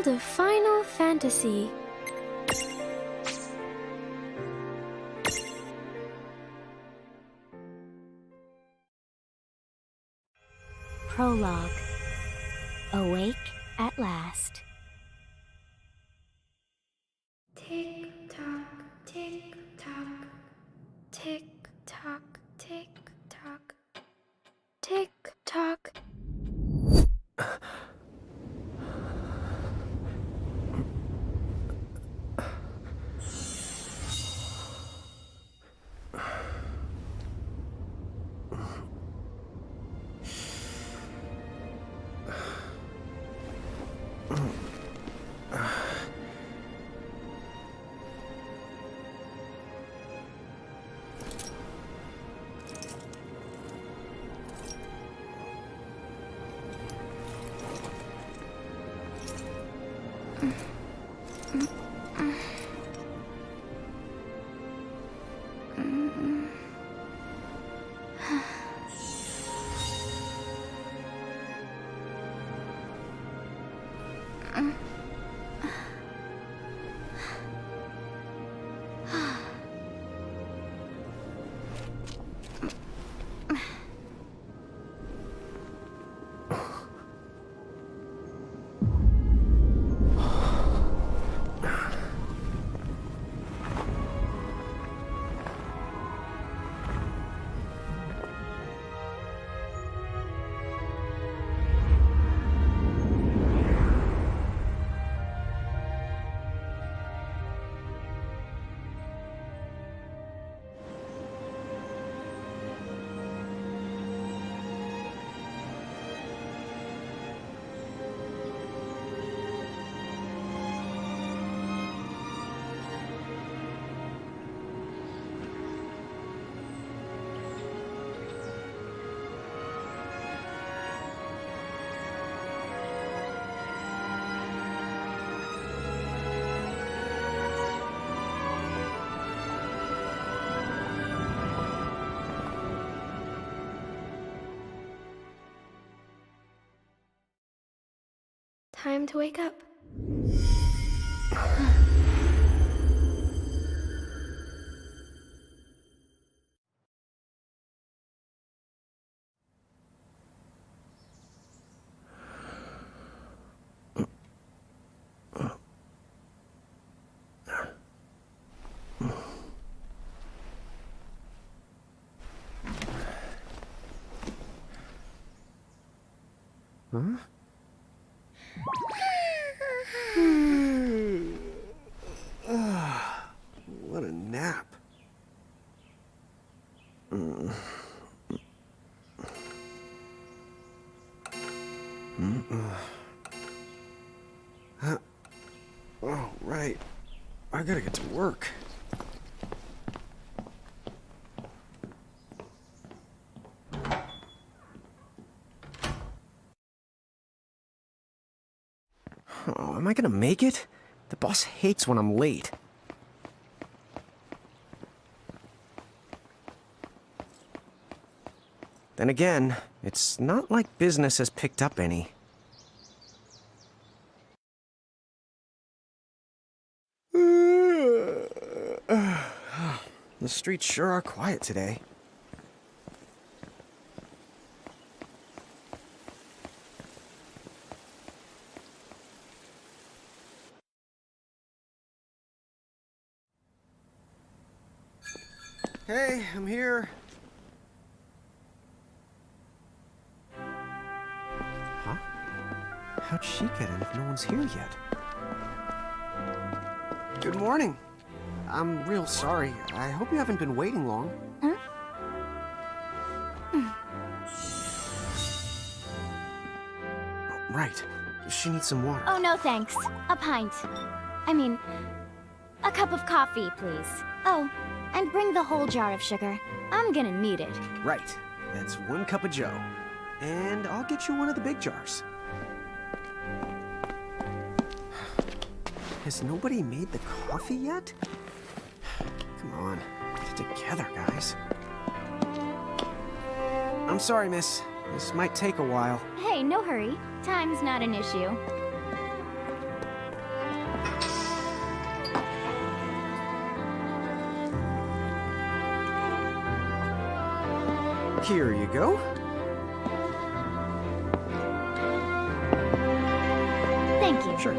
world of Final Fantasy. Prologue. Awake at last. Tick tock, tick tock, tick tock, tick tock, tick tock. Time to wake up. Huh? What a nap. Oh, right. I gotta get to work. Oh, am I gonna make it? The boss hates when I'm late. Then again, it's not like business has picked up any. The streets sure are quiet today. Hey, I'm here. Huh? How'd she get in if no one's here yet? Good morning. I'm real sorry. I hope you haven't been waiting long. Huh? Oh, right. She needs some water. Oh, no thanks. A pint. I mean, a cup of coffee, please. Oh, and bring the whole jar of sugar. I'm gonna need it. Right. That's 1 cup of joe. And I'll get you one of the big jars. Has nobody made the coffee yet? Come on, get it together, guys. I'm sorry, miss. This might take a while. Hey, no hurry. Time's not an issue. Here you go. Thank you. Sure.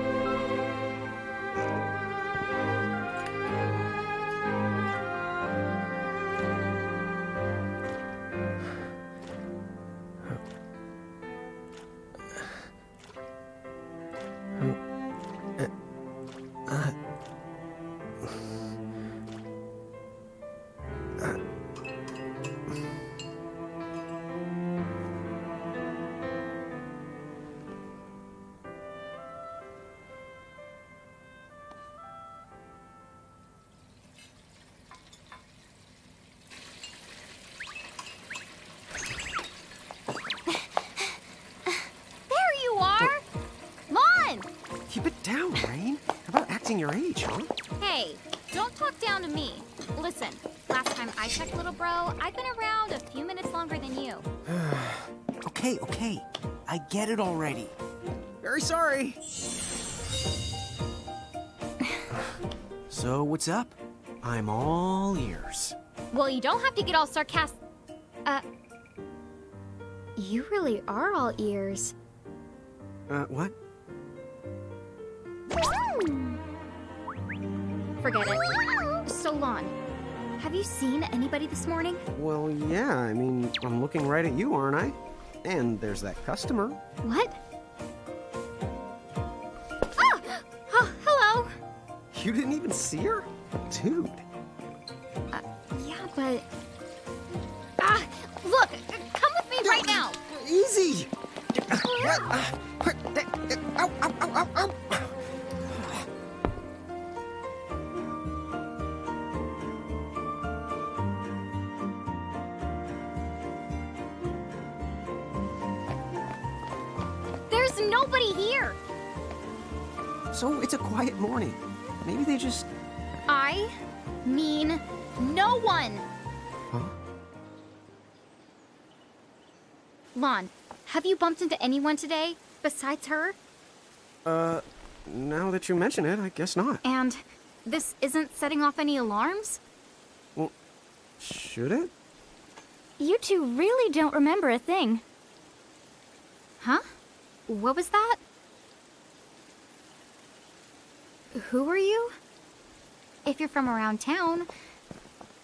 There you are! Lon! Keep it down, Rain. How about acting your age, huh? Hey, don't talk down to me. Listen, last time I checked, little bro, I've been around a few minutes longer than you. Okay. I get it already. Very sorry. So, what's up? I'm all ears. Well, you don't have to get all sarcastic. You really are all ears. What? Forget it. So, Lon, have you seen anybody this morning? Well, yeah, I mean, I'm looking right at you, aren't I? And there's that customer. What? Oh, hello. You didn't even see her? Dude. Yeah, but... look, come with me right now. Easy! Ow, ow, ow, ow, ow. There's nobody here. So it's a quiet morning. Maybe they just... I mean no one. Huh? Lon, have you bumped into anyone today besides her? Now that you mention it, I guess not. And this isn't setting off any alarms? Well, should it? You two really don't remember a thing. Huh? What was that? Who are you? If you're from around town,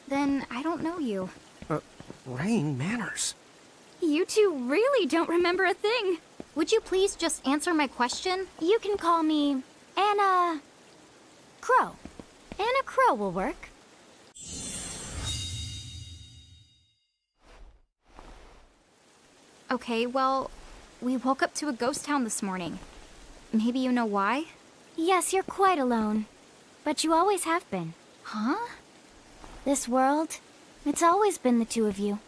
then I don't know you. Rain, manners. You two really don't remember a thing. Would you please just answer my question? You can call me Anna Crow. Anna Crow will work. Okay, well, we woke up to a ghost town this morning. Maybe you know why? Yes, you're quite alone. But you always have been. Huh? This world, it's always been the two of you.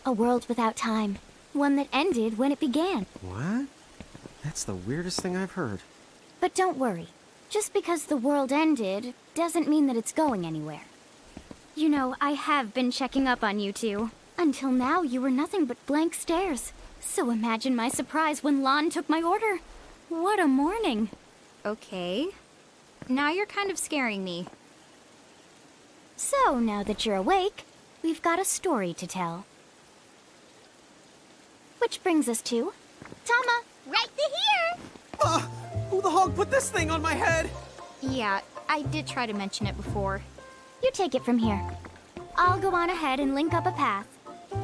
A world without time. One that ended when it began. What? That's the weirdest thing I've heard. But don't worry. Just because the world ended doesn't mean that it's going anywhere. You know, I have been checking up on you two. Until now, you were nothing but blank stares. So imagine my surprise when Lon took my order. What a morning. Okay. Now you're kind of scaring me. So, now that you're awake, we've got a story to tell. Which brings us to... Tama, right here! Who the hog put this thing on my head? Yeah, I did try to mention it before. You take it from here. I'll go on ahead and link up a path.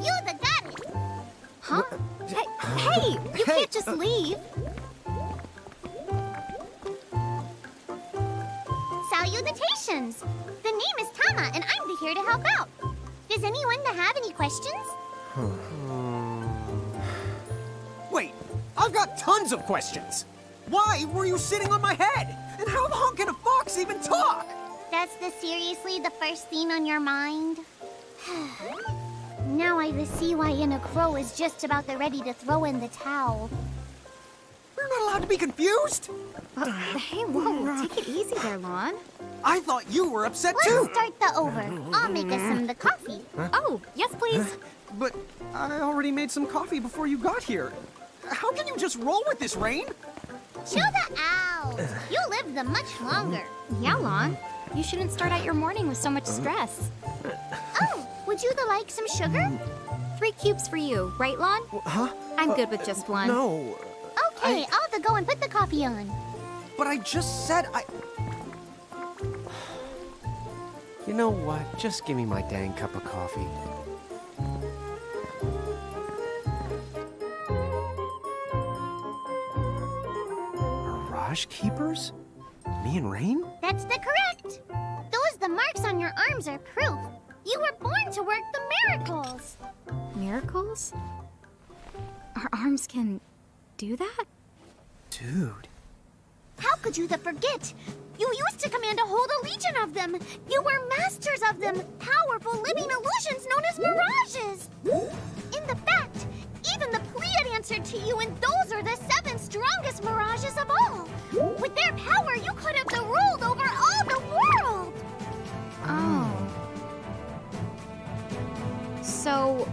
You the goddess! Huh? Hey, you can't just leave. Salutations! The name is Tama, and I'm here to help out. Does anyone have any questions? Wait, I've got tons of questions. Why were you sitting on my head? And how the hell can a fox even talk? That's seriously the first thing on your mind? Now I see why Anna Crow is just about ready to throw in the towel. We're not allowed to be confused. Hey, whoa, take it easy there, Lon. I thought you were upset Let's too. start the over. I'll make us some the coffee. Oh, yes, please. But I already made some coffee before you got here. How can you just roll with this, Rain? Chill the out. You'll live the much longer. Yeah, Lon. You shouldn't start out your morning with so much stress. Oh, would you like some sugar? 3 cubes for you, right, Lon? Huh? I'm good with just one. No. Okay, I'll go and put the coffee on. But I just said I... You know what? Just give me my dang cup of coffee. Mirage Keepers? Me and Rain? That's the correct. The marks on your arms are proof. You were born to work the miracles. Miracles? Our arms can do that? Dude. How could you forget? You used to command a whole legion of them. You were masters of them, powerful living illusions known as mirages. In the fact, even the Pleiad answered to you, and those are the 7 strongest mirages of all. With their power, you could have ruled over all the world. Oh. So,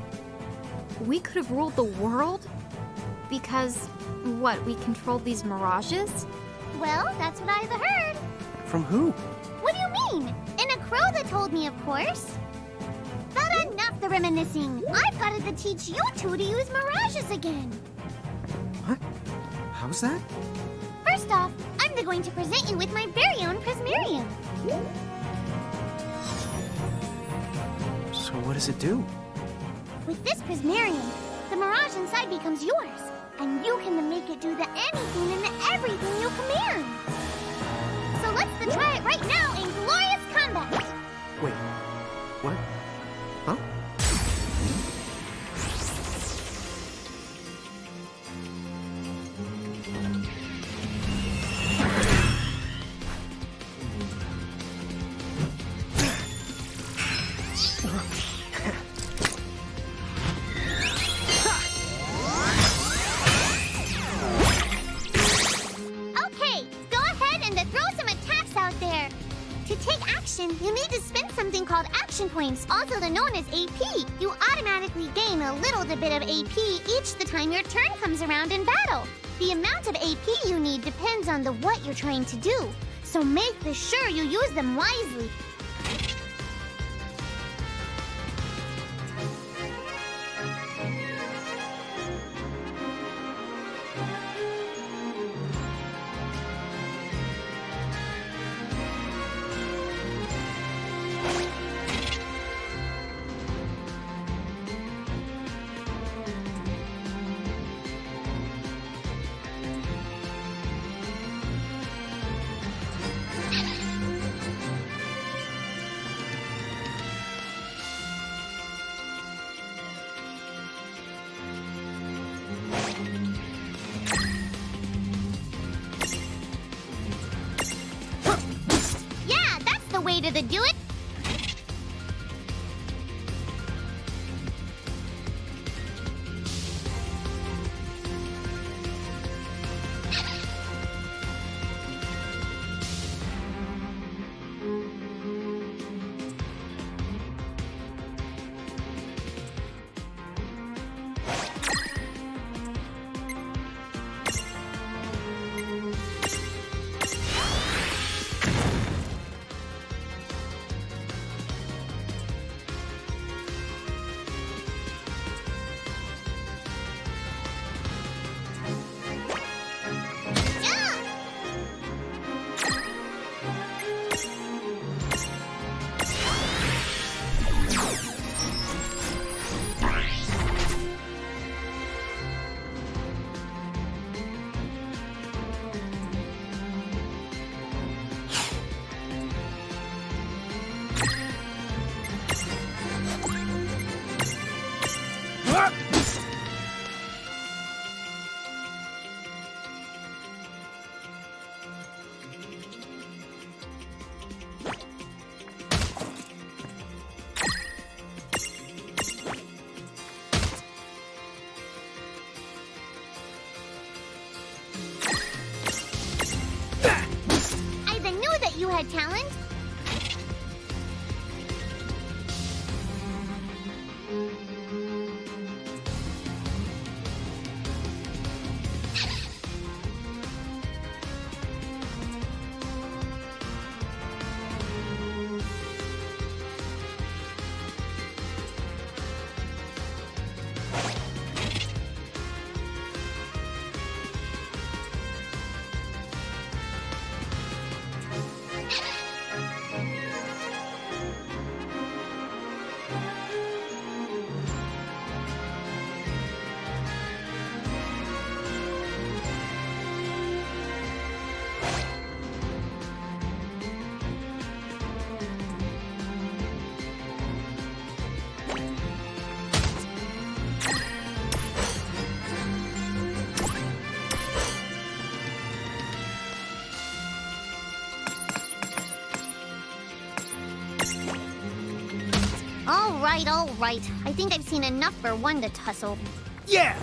we could have ruled the world? Because, what, we controlled these mirages? Well, that's what I've heard. From who? What do you mean? In a crow that told me, of course. But enough the reminiscing. I've got to teach you two to use mirages again. What? How's that? First off, I'm going to present you with my very own Prismarium. So what does it do? With this Prismarium, the mirage inside becomes yours, and you can make it do the anything and the everything you command. So let's try it right now in glorious combat. Wait. What? Huh? You need to spend something called action points, also known as AP. You automatically gain a little bit of AP each the time your turn comes around in battle. The amount of AP you need depends on what you're trying to do, so make sure you use them wisely. Way to do it. You had talent? right, all right. I think I've seen enough for one to tussle. Yeah!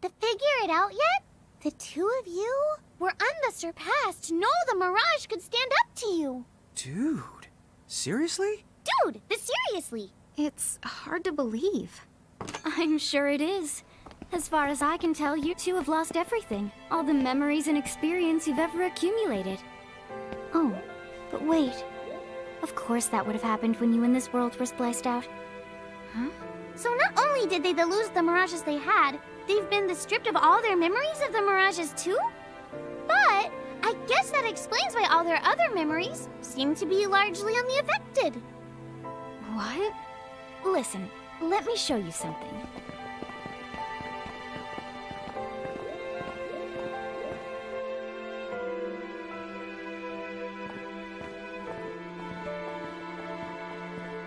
To figure it out yet? The two of you were unsurpassed. No, the Mirage could stand up to you. Dude, seriously? Dude, seriously. It's hard to believe. I'm sure it is. As far as I can tell, you two have lost everything. All the memories and experience you've ever accumulated. Oh, but wait. Of course that would have happened when you and this world were spliced out. Huh? So not only did they lose the Mirages they had, they've been stripped of all their memories of the Mirages too? But I guess that explains why all their other memories seem to be largely unaffected. What? Listen, let me show you something.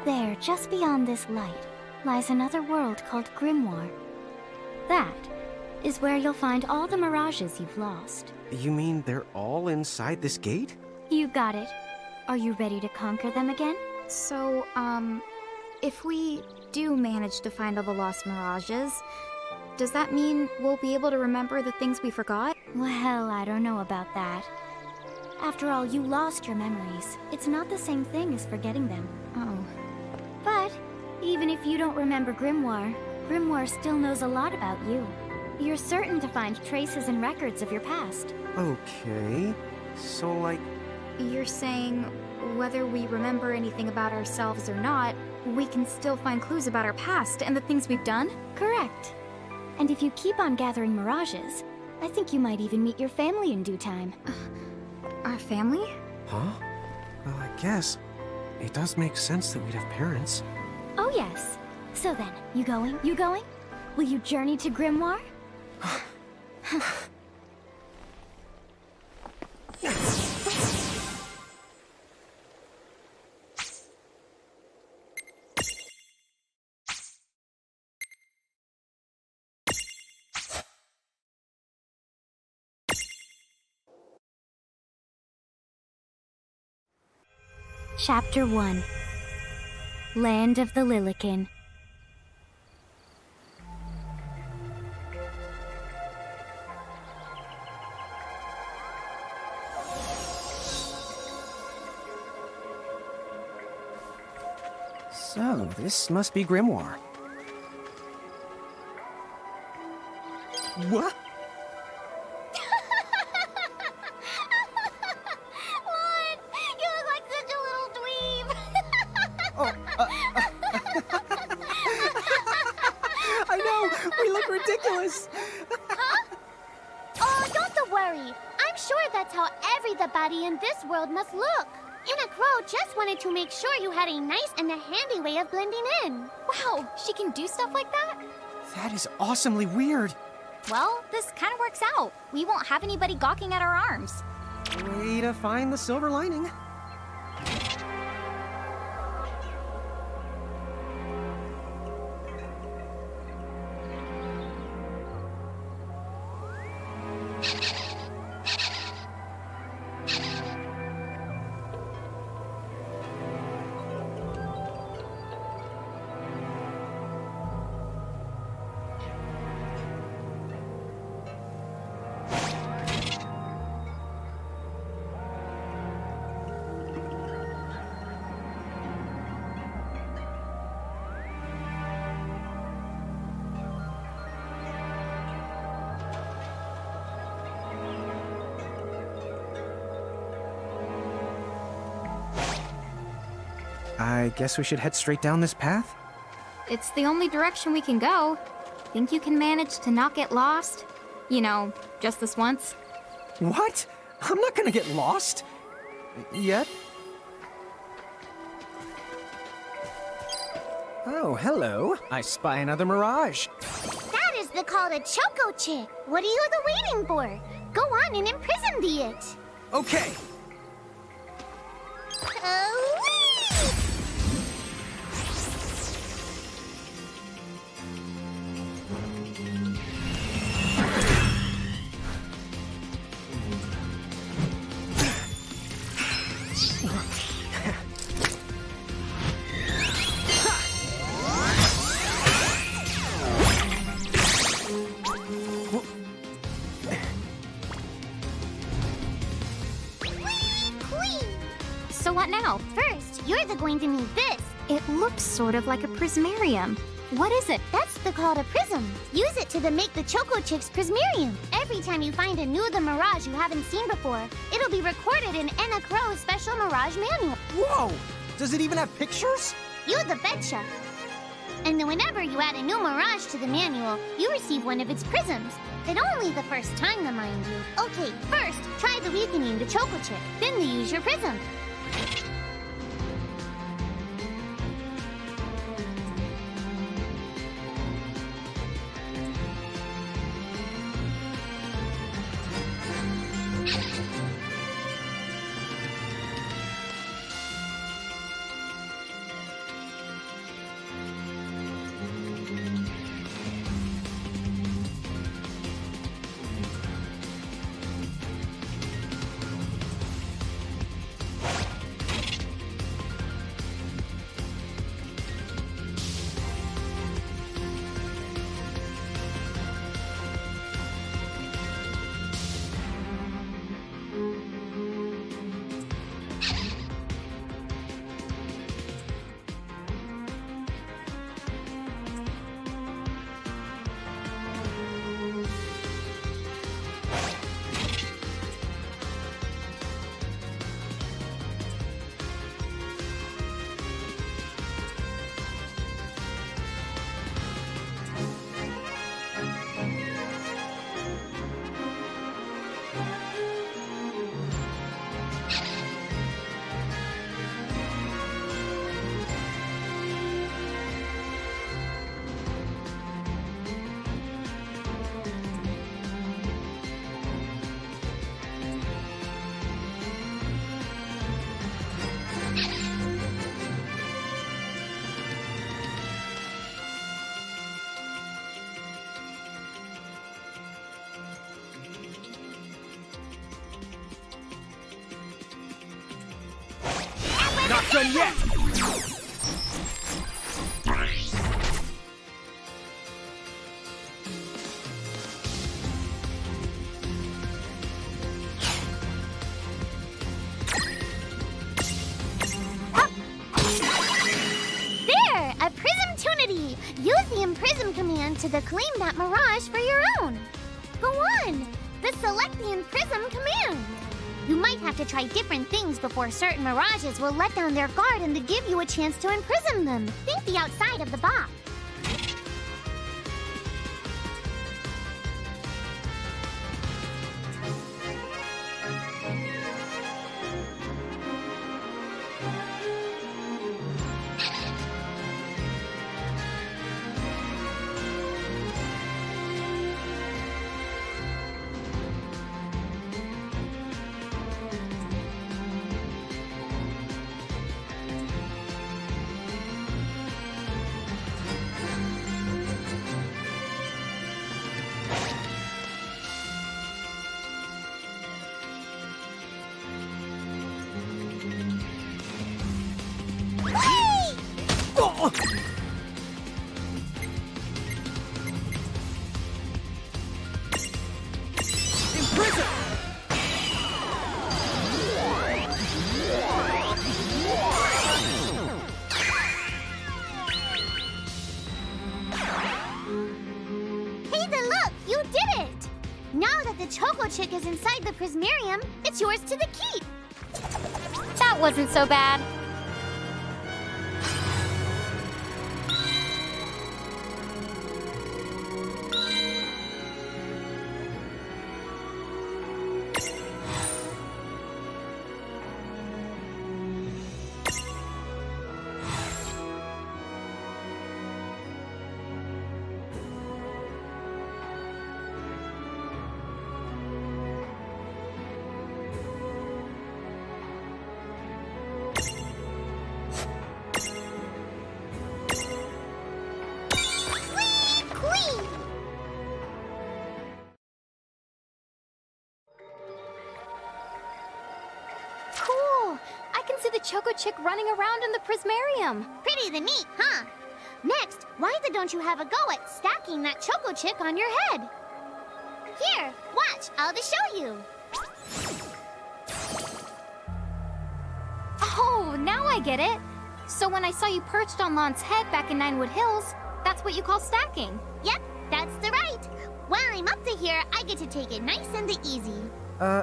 There, just beyond this light, lies another world called Grimoire. That is where you'll find all the mirages you've lost. You mean they're all inside this gate? You got it. Are you ready to conquer them again? So, if we do manage to find all the lost mirages, does that mean we'll be able to remember the things we forgot? Well, I don't know about that. After all, you lost your memories. It's not the same thing as forgetting them. Oh. But even if you don't remember Grimoire, Grimoire still knows a lot about you. You're certain to find traces and records of your past. Okay. So, like... You're saying whether we remember anything about ourselves or not, we can still find clues about our past and the things we've done? Correct. And if you keep on gathering mirages, I think you might even meet your family in due time. Our family? Huh? Well, I guess it does make sense that we'd have parents. Oh yes. So then, you going? You going? Will you journey to Grimoire? Chapter 1. Land of the Lilican. So, this must be Grimoire. What? What? You look like such a little dweeb. Oh, I know! We look ridiculous! Oh, don't worry. I'm sure that's how everybody in this world must look. Crow just wanted to make sure you had a nice and a handy way of blending in. Wow, she can do stuff like that? That is awesomely weird. Well, this kind of works out. We won't have anybody gawking at our arms. Way to find the silver lining. I guess we should head straight down this path? It's the only direction we can go. Think you can manage to not get lost? You know, just this once? What? I'm not gonna get lost. Yet? Oh, hello. I spy another mirage. That is called a Choco Chick. What are you waiting for? Go on and imprison the it. Okay. Whee! going to need this. It looks sort of like a prismarium. What is it? That's called a prism. Use it to make the Choco Chick's prismarium. Every time you find a new the Mirage you haven't seen before, it'll be recorded in Enna Crow's special Mirage manual. Whoa! Does it even have pictures? You the betcha. And then whenever you add a new Mirage to the manual, you receive one of its prisms. But only the first time, mind you. Okay, first, try the weakening the Choco Chick. Then you use your prism. Not done yet! There! A Prism-tunity! Use the Imprism command to claim that Mirage for your own. Go on! The Select the Imprism command. You might have to try different things before certain Mirages will let down their guard and to give you a chance to imprison them. Think the outside of the box. Choco Chick is inside the Prismarium. It's yours to the keep. That wasn't so bad. Choco Chick running around in the Prismarium. Pretty the neat, huh? Next, why don't you have a go at stacking that Choco Chick on your head? Here, watch, I'll just show you. Oh, now I get it. So when I saw you perched on Lon's head back in Ninewood Hills, that's what you call stacking? Yep, that's the right. While I'm up to here, I get to take it nice and easy.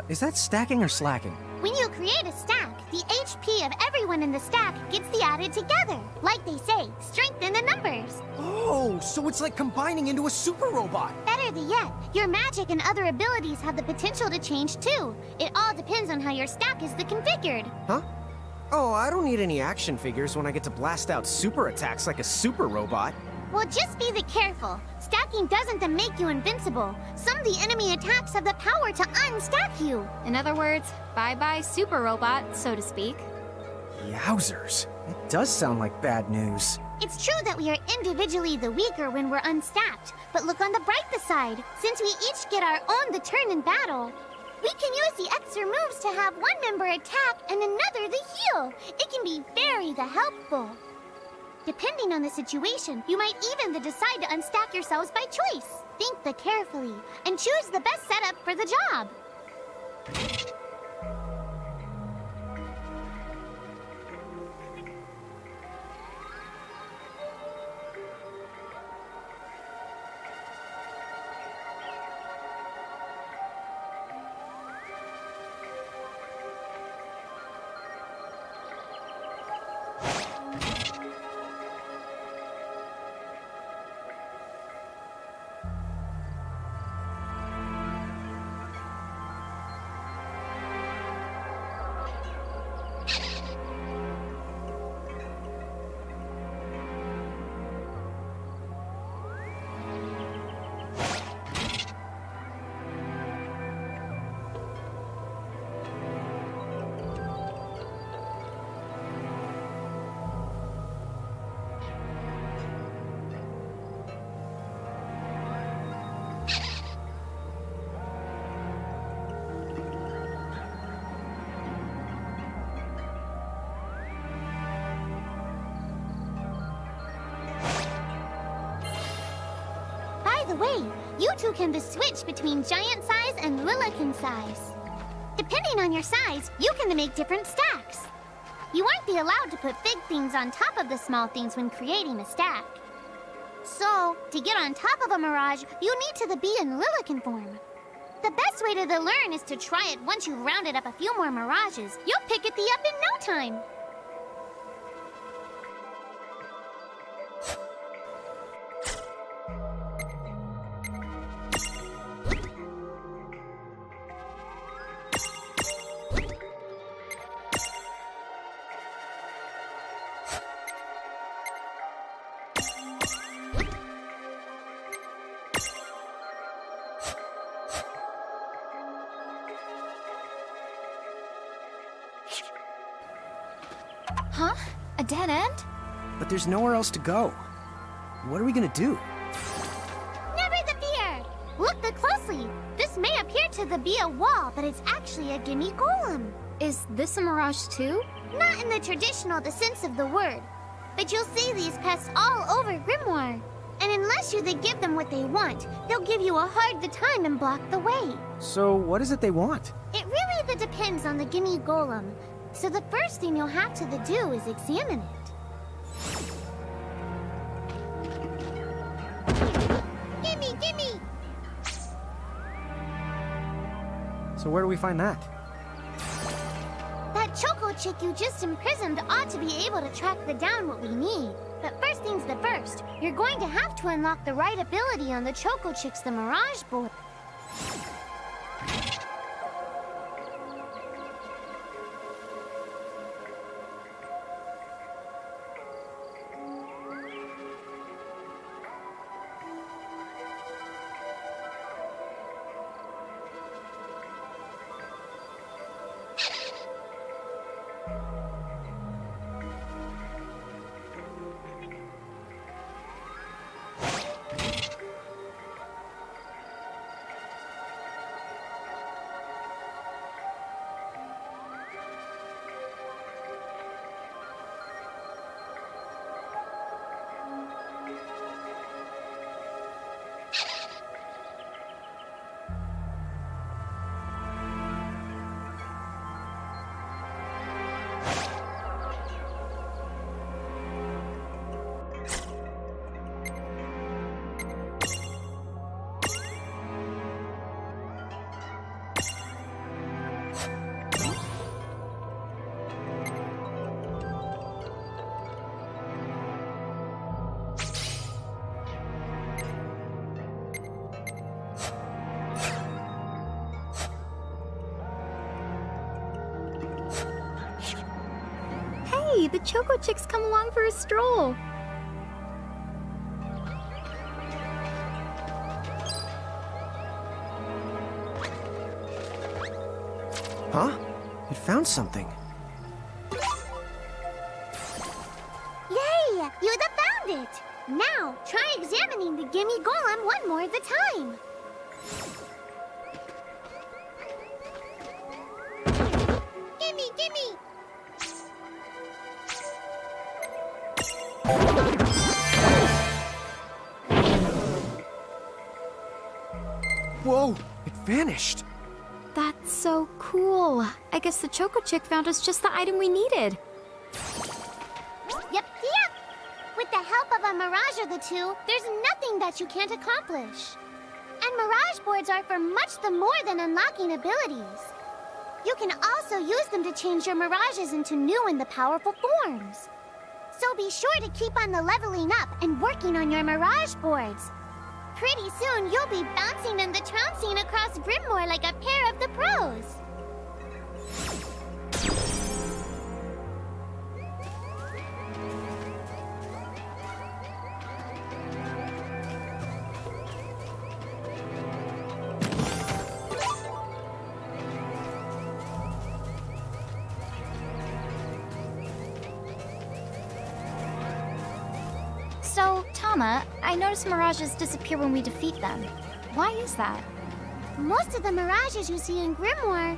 Is that stacking or slacking? When you create a stack, the HP of everyone in the stack gets the added together. Like they say, strength in the numbers. Oh, so it's like combining into a super robot. Better yet, your magic and other abilities have the potential to change too. It all depends on how your stack is configured. Huh? Oh, I don't need any action figures when I get to blast out super attacks like a super robot. Well, just be careful. Stacking doesn't make you invincible. Some of the enemy attacks have the power to unstack you. In other words, bye-bye super robot, so to speak. Yowzers. It does sound like bad news. It's true that we are individually the weaker when we're unstacked, but look on the brighter side. Since we each get our own turn in battle, we can use the extra moves to have one member attack and another the heal. It can be very helpful. Depending on the situation, you might even decide to unstack yourselves by choice. Think carefully and choose the best setup for the job. By the way, you two can switch between giant size and Lilican size. Depending on your size, you can make different stacks. You won't be allowed to put big things on top of the small things when creating a stack. So, to get on top of a mirage, you need to be in Lilican form. The best way to learn is to try it once you've rounded up a few more mirages. You'll pick it up in no time. Huh? A dead end? But there's nowhere else to go. What are we gonna do? Never the fear! Look closely. This may appear to be a wall, but it's actually a gimme golem. Is this a mirage too? Not in the traditional sense of the word, but you'll see these pests all over Grimoire. And unless you give them what they want, they'll give you a hard time and block the way. So what is it they want? It really depends on the gimme golem. So the first thing you'll have to do is examine it. Gimme! So where do we find that? That Choco chick you just imprisoned ought to be able to track down what we need. But first things first, you're going to have to unlock the right ability on the Choco chick's Mirage board. Hey, the Choco Chick's come along for a stroll. Huh? It found something. Yay! You found it! Now, try examining the Gimme Golem one more at a time. Gimme, gimme! Whoa! It vanished! That's so cool. I guess the Choco Chick found us just the item we needed. Yep. With the help of a Mirage or the two, there's nothing that you can't accomplish. And Mirage boards are for much the more than unlocking abilities. You can also use them to change your Mirages into new and the powerful forms. So be sure to keep on the leveling up and working on your Mirage boards. Pretty soon, you'll be bouncing and the trouncing across Grimoire like a pair of the pros. So, Tama, I noticed Mirages disappear when we defeat them. Why is that? Most of the Mirages you see in Grimoire.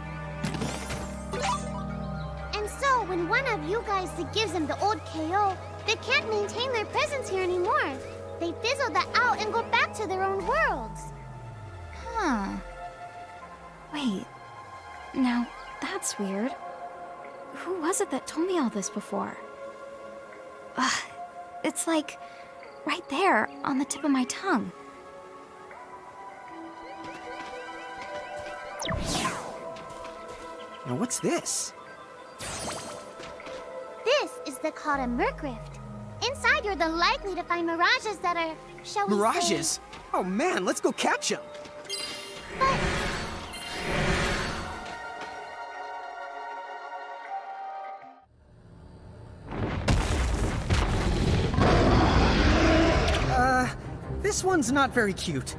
And so, when one of you guys gives them the old KO, they can't maintain their presence here anymore. They fizzle that out and go back to their own worlds. Huh. Wait. Now, that's weird. Who was it that told me all this before? Ugh. It's like right there on the tip of my tongue. Now what's this? This is the called a Merc Rift. Inside, you're the likely to find Mirages that are, shall we say... Mirages? Oh man, let's go catch them! This one's not very cute.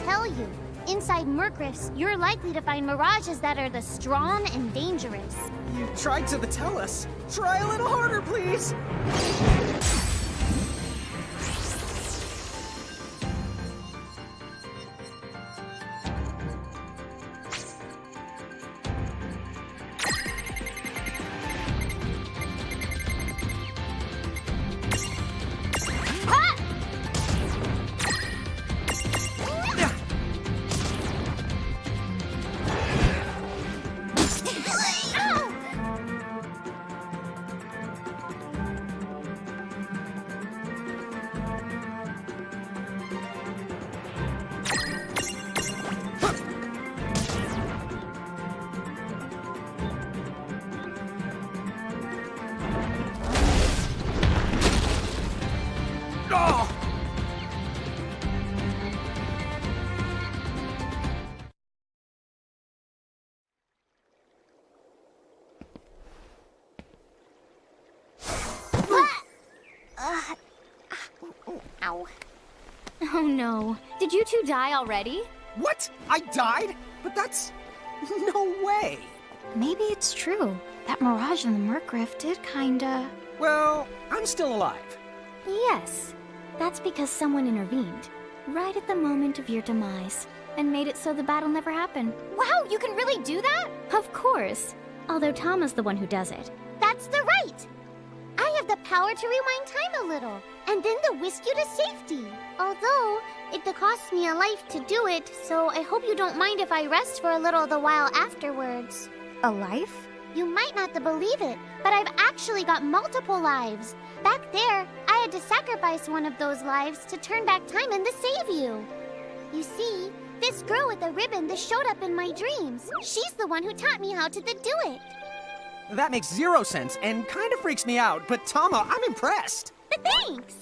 Tell you, inside Merc Rifts, you're likely to find Mirages that are the strong and dangerous. You tried to tell us. Try a little harder, please. Ow. Oh no. Did you two die already? What? I died? But that's... no way. Maybe it's true. That Mirage in the Merc Rift did kinda... Well, I'm still alive. Yes. That's because someone intervened, right at the moment of your demise, and made it so the battle never happened. Wow, you can really do that? Of course. Although Tama's the one who does it. That's the right! I have the power to rewind time a little, and then to whisk you to safety. Although, it costs me a life to do it, so I hope you don't mind if I rest for a little the while afterwards. A life? You might not believe it, but I've actually got multiple lives. Back there, I had to sacrifice one of those lives to turn back time and to save you. You see, This girl with the ribbon that showed up in my dreams. She's the one who taught me how to do it. That makes zero sense and kind of freaks me out, but Tama, I'm impressed. Thanks!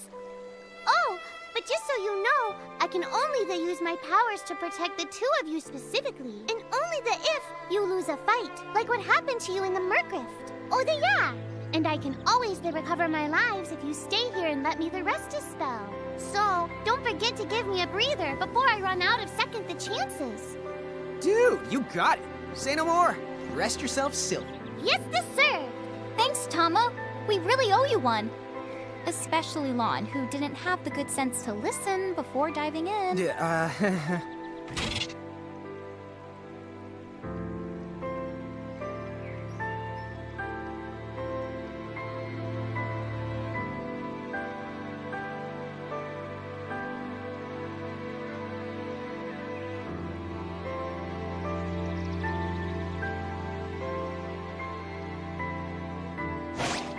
Oh, but just so you know, I can only use my powers to protect the two of you specifically. And only if you lose a fight, like what happened to you in the Mercrift. Oh, yeah! And I can always recover my lives if you stay here and let me rest a spell. So, don't forget to give me a breather before I run out of second the chances. Dude, you got it. Say no more. Rest yourself silly. Yes, sir! Thanks, Tama. We really owe you one. Especially Lon, who didn't have the good sense to listen before diving in.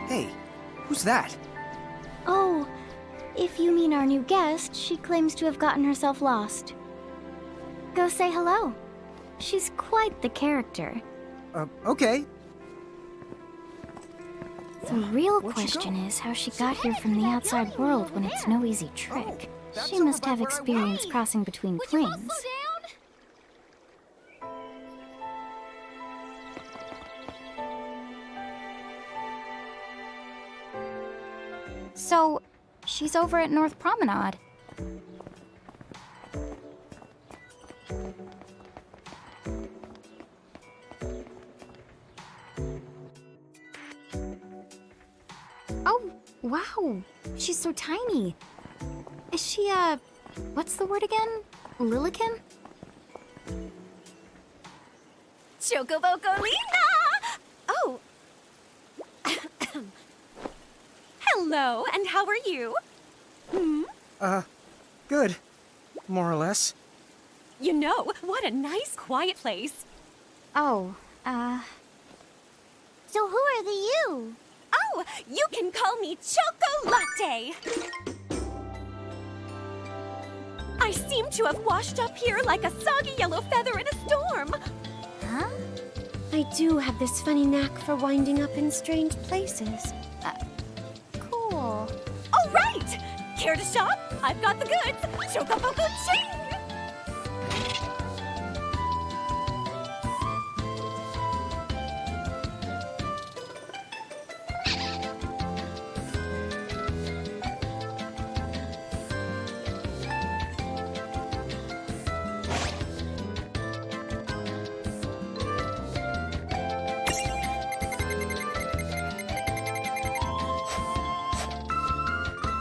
Hey, who's that? Oh, if you mean our new guest, she claims to have gotten herself lost. Go say hello. She's quite the character. Okay. The real Where'd she question go? is how she got here from the outside world when it's no easy trick. that's She over must by have where I experience was. crossing between planes. So, she's over at North Promenade. Oh, wow. She's so tiny. Is she, what's the word again? Lilican? Chocobocolina! Oh. Hello, and how are you? Good. More or less. You know, what a nice, quiet place. Oh, So who are the you? Oh, you can call me Choco Latte. I seem to have washed up here like a soggy yellow feather in a storm. huh? I do have this funny knack for winding up in strange places. Cool. All right! Care to shop? I've got the goods. Chocoboco Ching!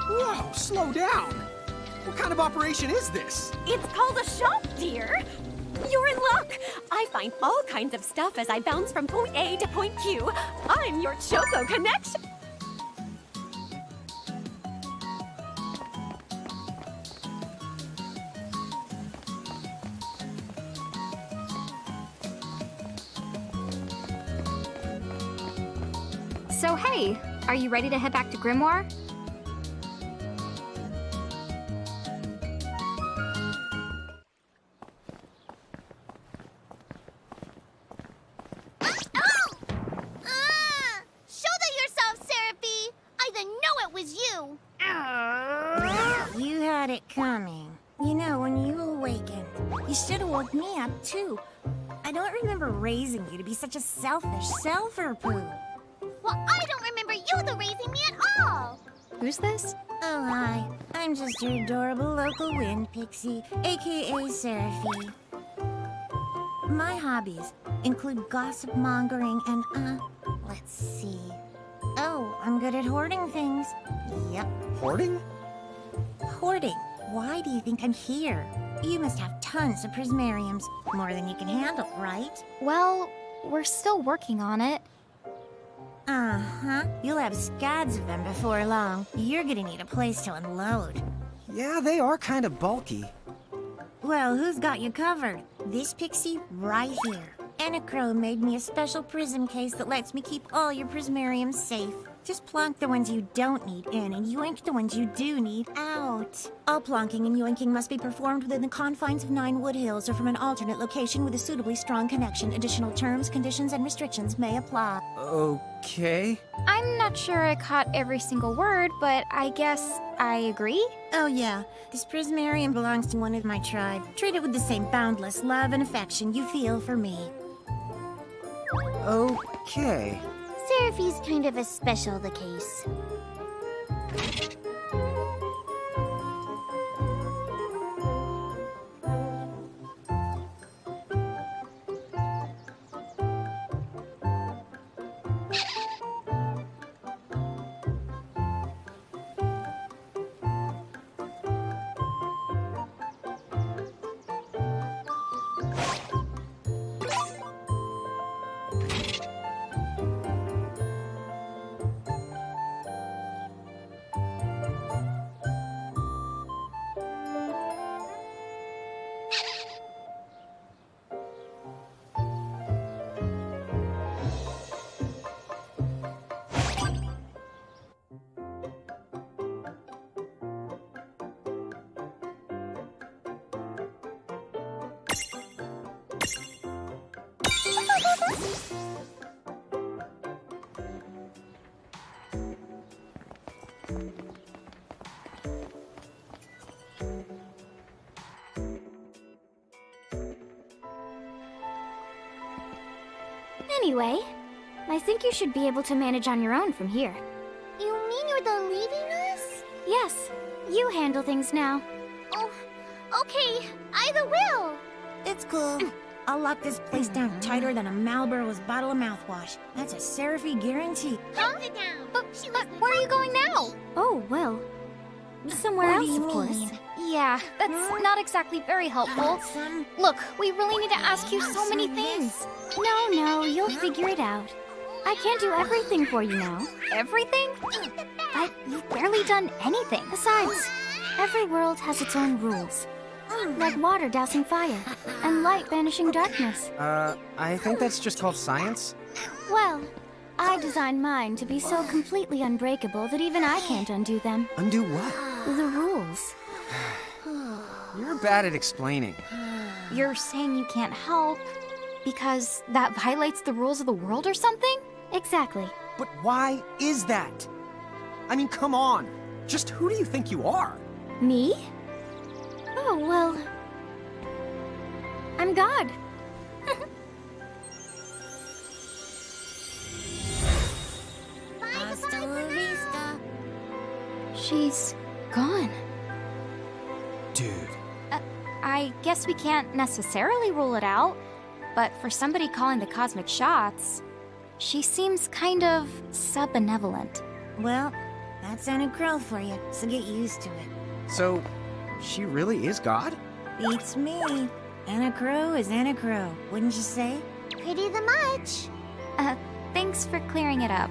Whoa, slow down. What kind of operation is this? It's called a shop, dear. You're in luck. I find all kinds of stuff as I bounce from point A to point Q. I'm your Choco connection. So, hey, are you ready to head back to Grimoire? Shoulder yourself, Seraphie! I didn't know it was you! You had it coming. You know, when you awakened, you should have woke me up, too. I don't remember raising you to be such a selfish self-poo. Well, I don't remember you raising me at all! Who's this? Oh, hi. I'm just your adorable local wind pixie, aka Seraphie. My hobbies include gossip mongering and, let's see. Oh, I'm good at hoarding things. Yep, Hoarding? hoarding. Why do you think I'm here? You must have tons of prismariums, more than you can handle, right? Well, we're still working on it. Uh-huh. You'll have scads of them before long. You're gonna need a place to unload. Yeah, they are kind of bulky. Well, who's got you covered? This pixie right here. Anachrome made me a special prism case that lets me keep all your prismariums safe. Just plonk the ones you don't need in and yoink the ones you do need out. All plonking and yoinking must be performed within the confines of 9 Wood Hills or from an alternate location with a suitably strong connection. Additional terms, conditions, and restrictions may apply. Okay. I'm not sure I caught every single word, but I guess I agree. Oh yeah, this Prismarium belongs to one of my tribe. Treat it with the same boundless love and affection you feel for me. Okay. Seraphi's kind of a special the case. Anyway, I think you should be able to manage on your own from here. You mean you're the leaving us? Yes, you handle things now. Oh, okay. Either will. It's cool. I'll lock this place down tighter than a Marlboro's bottle of mouthwash. That's a Seraphy guarantee. Huh? Sit down. But where are you going now? Oh, well, somewhere What do else, you of course. mean? Yeah, that's not exactly very helpful. Look, we really need to ask you so many things. No, you'll figure it out. I can't do everything for you now. Everything? But you've barely done anything. Besides, every world has its own rules. Like water dousing fire, and light banishing darkness. I think that's just called science. Well, I designed mine to be so completely unbreakable that even I can't undo them. Undo what? The rules. You're bad at explaining. You're saying you can't help because that violates the rules of the world or something? Exactly. But why is that? I mean, come on. Just who do you think you are? Me? Oh, well... I'm God. Hasta la vista. She's gone. Dude. I guess we can't necessarily rule it out, but for somebody calling the cosmic shots, she seems kind of sub-benevolent. Well, that's Anna Crow for you, so get used to it. So, she really is God? Beats me. Anna Crow is Anna Crow, wouldn't you say? Pretty the much. Thanks for clearing it up.